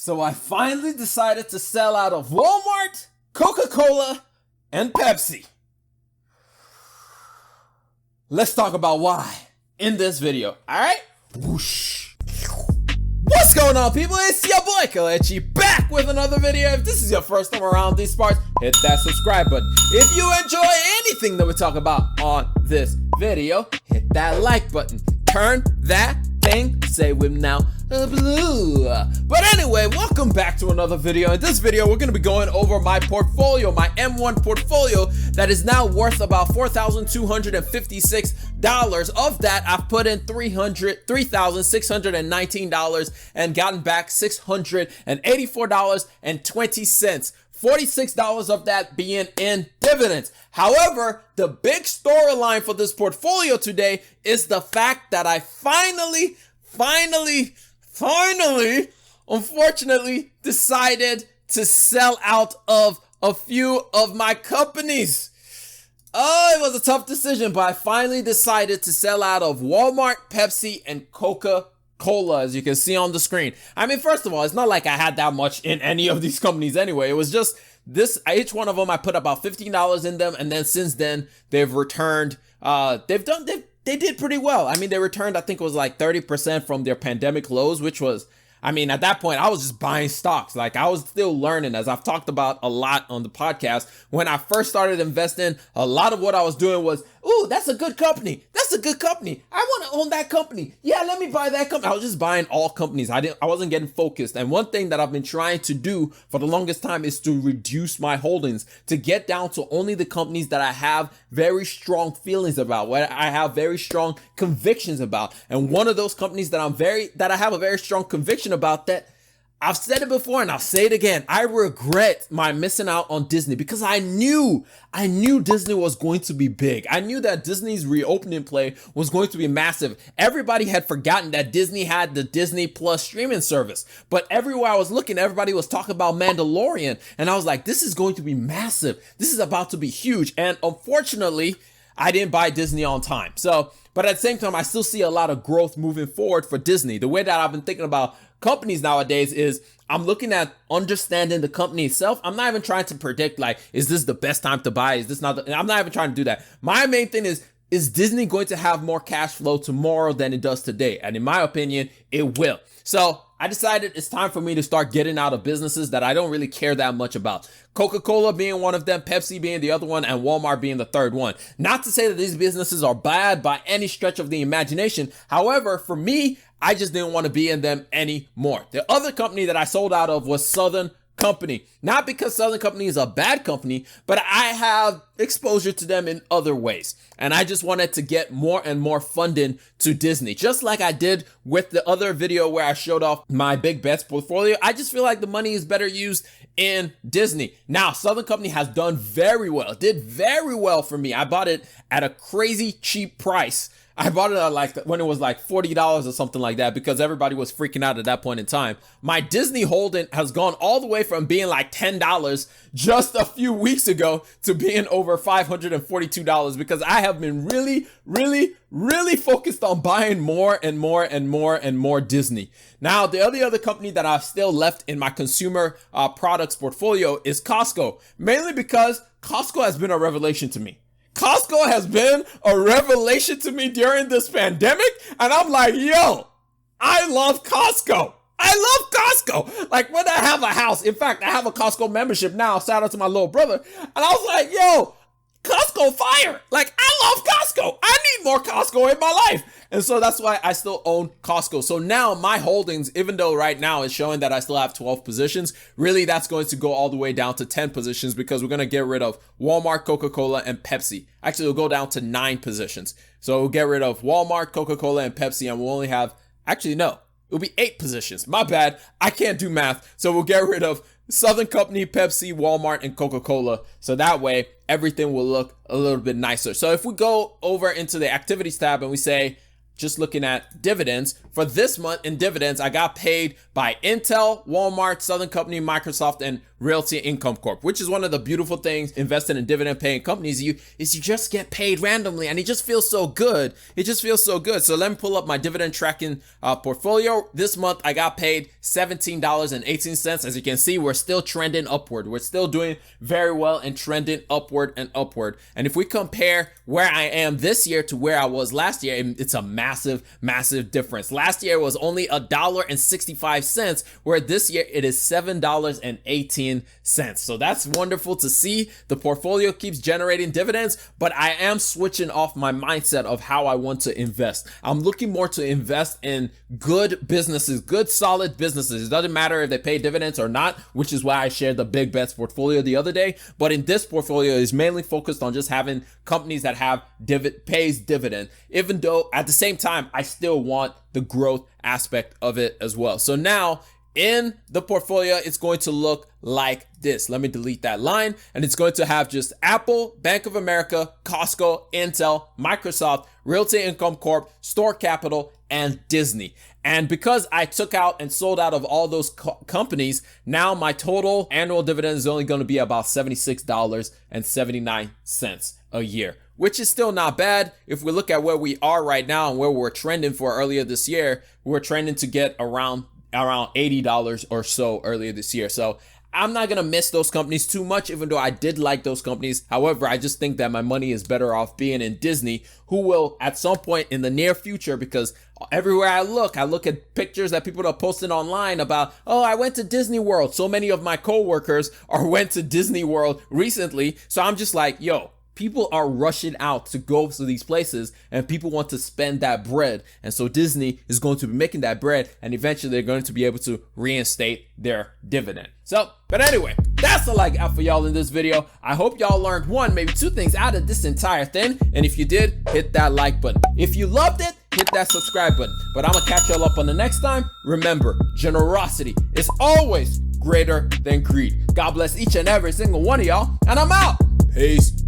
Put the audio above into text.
So I finally decided to sell out of Walmart, Coca-Cola, and Pepsi. Let's talk about why in this video, alright? Whoosh. What's going on, people? It's your boy Kalechi back with another video. If this is your first time around these parts, hit that subscribe button. If you enjoy anything that we talk about on this video, hit that like button. Turn that thing, say with now, blue. But anyway, welcome back to another video. In this video, we're going to be going over my portfolio, my M1 portfolio that is now worth about $4,256. Of that, I've put in $3,619 and gotten back $684.20. $46 of that being in dividends. However, the big storyline for this portfolio today is the fact that I finally, unfortunately, decided to sell out of a few of my companies. Oh, it was a tough decision, but I finally decided to sell out of Walmart, Pepsi, and Coca-Cola, as you can see on the screen. I mean, first of all, it's not like I had that much in any of these companies anyway. It was just this, each one of them, I put about $15 in them. And then since then, they've returned, they did pretty well. I mean, they returned, I think it was like 30% from their pandemic lows, which was, I mean, at that point, I was just buying stocks. Like, I was still learning, as I've talked about a lot on the podcast. When I first started investing, a lot of what I was doing was, ooh, that's a good company. That's a good company. I want to own that company. Yeah, let me buy that company. I was just buying all companies. I wasn't getting focused. And one thing that I've been trying to do for the longest time is to reduce my holdings, to get down to only the companies that I have very strong feelings about, where I have very strong convictions about. And one of those companies that I have a very strong conviction about, that I've said it before and I'll say it again, I regret my missing out on Disney, because I knew Disney was going to be big. I knew that Disney's reopening play was going to be massive. Everybody had forgotten that Disney had the Disney Plus streaming service, but everywhere I was looking, everybody was talking about Mandalorian, and I was like, this is going to be massive. This is about to be huge. And unfortunately, I didn't buy Disney on time. But at the same time, I still see a lot of growth moving forward for Disney. The way that I've been thinking about companies nowadays is I'm looking at understanding the company itself. I'm not even trying to predict, like, is this the best time to buy? Is this not? I'm not even trying to do that. My main thing is Disney going to have more cash flow tomorrow than it does today? And in my opinion, it will. So I decided it's time for me to start getting out of businesses that I don't really care that much about. Coca-Cola being one of them, Pepsi being the other one, and Walmart being the third one. Not to say that these businesses are bad by any stretch of the imagination. However, for me, I just didn't want to be in them anymore. The other company that I sold out of was Southern Company. Not because Southern Company is a bad company, but I have exposure to them in other ways. And I just wanted to get more and more funding to Disney. Just like I did with the other video where I showed off my big bets portfolio. I just feel like the money is better used in Disney. Now, Southern Company has done very well. It did very well for me. I bought it at a crazy cheap price. I bought it at like when it was like $40 or something like that, because everybody was freaking out at that point in time. My Disney holding has gone all the way from being like $10 just a few weeks ago to being over $542, because I have been really focused on buying more and more Disney. Now, the other company that I've still left in my consumer products portfolio is Costco, mainly because Costco has been a revelation to me. Costco has been a revelation to me during this pandemic, and I'm like, yo, I love Costco. I love Costco. Like, when I have a house, in fact, I have a Costco membership now, shout out to my little brother, and I was like, yo, Costco fire. Like, I love Costco. I need more Costco in my life. And so that's why I still own Costco. So now my holdings, even though right now it's showing that I still have 12 positions, really that's going to go all the way down to 10 positions, because we're going to get rid of Walmart, Coca-Cola, and Pepsi. Actually, we'll go down to 9 positions. So we'll get rid of Walmart, Coca-Cola, and Pepsi, and we'll only have, actually, no, it'll be 8 positions. My bad. I can't do math. So we'll get rid of Southern Company, Pepsi, Walmart, and Coca-Cola. So that way, everything will look a little bit nicer. So if we go over into the activities tab and we say, just looking at dividends, for this month in dividends, I got paid by Intel, Walmart, Southern Company, Microsoft, and Realty Income Corp, which is one of the beautiful things investing in dividend paying companies. You just get paid randomly, and it just feels so good. It just feels so good. So let me pull up my dividend tracking portfolio. This month, I got paid $17.18. As you can see, we're still trending upward. We're still doing very well and trending upward and upward. And if we compare where I am this year to where I was last year, it's a massive, massive difference. Last year was only $1.65, where this year it is $7.18. So that's wonderful to see. The portfolio keeps generating dividends, but I am switching off my mindset of how I want to invest. I'm looking more to invest in good businesses, good solid businesses. It doesn't matter if they pay dividends or not, which is why I shared the big bets portfolio the other day. But in this portfolio is mainly focused on just having companies that have pays dividend, even though at the same time, I still want the growth aspect of it as well. So now in the portfolio, it's going to look like this. Let me delete that line. And it's going to have just Apple, Bank of America, Costco, Intel, Microsoft, Realty Income Corp, Store Capital, and Disney. And because I took out and sold out of all those companies, now my total annual dividend is only going to be about $76.79 a year, which is still not bad. If we look at where we are right now and where we're trending for earlier this year, we're trending to get around $80 or so earlier this year. So I'm not going to miss those companies too much, even though I did like those companies. However, I just think that my money is better off being in Disney, who will at some point in the near future, because everywhere I look at pictures that people are posting online about, oh, I went to Disney World. So many of my coworkers went to Disney World recently. So I'm just like, yo, people are rushing out to go to these places and people want to spend that bread. And so Disney is going to be making that bread, and eventually they're going to be able to reinstate their dividend. So, but anyway, that's all I got for y'all in this video. I hope y'all learned one, maybe two things out of this entire thing. And if you did, hit that like button. If you loved it, hit that subscribe button. But I'm gonna catch y'all up on the next time. Remember, generosity is always greater than greed. God bless each and every single one of y'all, and I'm out. Peace.